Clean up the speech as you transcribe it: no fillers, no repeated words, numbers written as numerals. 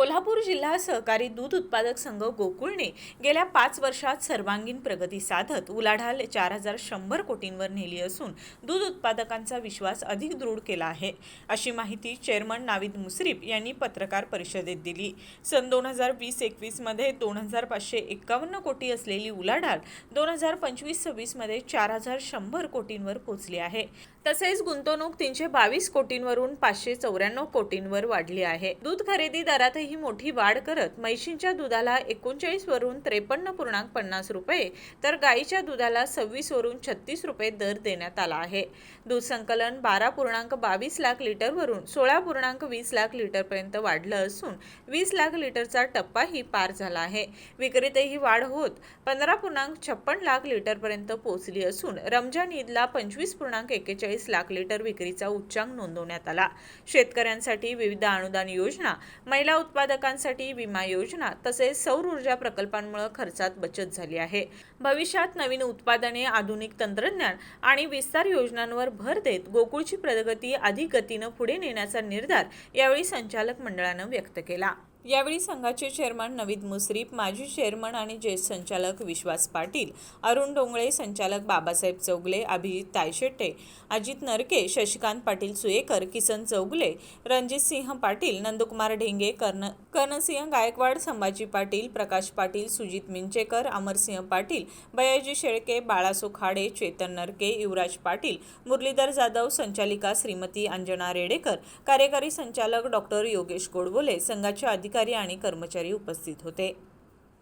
कोल्हापूर जिल्हा सहकारी दूध उत्पादक संघ गोकुळने गेल्या 5 वर्षात सर्वांगीण प्रगती साधत उलाढाल 4100 कोटींवर नेली असून दूध उत्पादकांचा विश्वास अधिक दृढ केला आहे, अशी माहिती चेअरमन नाविद मुश्रीफ यांनी पत्रकार परिषदेत दिली। सन 2020-21 मध्ये 2551 कोटी असलेली उलाढाल 2025-26 मध्ये 4100 कोटींवर पोहोचली आहे। तसेच गुंतवणूक 322 कोटींवरून 594 कोटींवर वाढली आहे। दूध खरेदी दरातही मोठी वाढ करत म्हैशींच्या दुधाला 39 वरून 53.50 रुपये तर गाईच्या दुधाला 26 वरून 36 रुपये दर देण्यात आला आहे। दूध संकलन 12.22 लाख लिटरवरून 16.20 लाख लिटरपर्यंत वाढलं असून 20 लाख लिटरचा टप्पाही पार झाला आहे। विक्रीतही वाढ होत 15.56 लाख लिटरपर्यंत पोहोचली असून रमजान ईदला 25.41 लाख लिटर विक्रीचा उच्चांक नोंदवण्यात आला। शेतकऱ्यांसाठी विविध अनुदान योजना, महिला उत्पादकांसाठी विमा योजना तसेच सौर ऊर्जा प्रकल्पांमुळे खर्चात बचत झाली आहे। भविष्यात नवीन उत्पादने, आधुनिक तंत्रज्ञान आणि विस्तार योजनांवर भर देत गोकुळची प्रगती अधिक गतीने पुढे नेण्याचा निर्धार यावेळी संचालक मंडळाने व्यक्त केला। यावेळी संघाचे चेअरमन नाविद मुश्रीफ, माजी चेअरमन आणि ज्येष्ठ संचालक विश्वास पाटील, अरुण डोंगळे, संचालक बाबासाहेब चौगले, अभिजित तायशेटे, अजित नरके, शशिकांत पाटील सुयेकर, किसन चौगले, रणजितसिंह पाटील, नंदकुमार ढेंगे, कर्णसिंह गायकवाड, संभाजी पाटील, प्रकाश पाटील, सुजित मिंचेकर, अमरसिंह पाटील, बयाजी शेळके, बाळासो खाडे, चेतन नरके, युवराज पाटील, मुरलीधर जाधव, संचालिका श्रीमती अंजना रेडेकर, कार्यकारी संचालक डॉक्टर योगेश गोडबोले, संघाचे अधिकारी आणि कर्मचारी उपस्थित होते।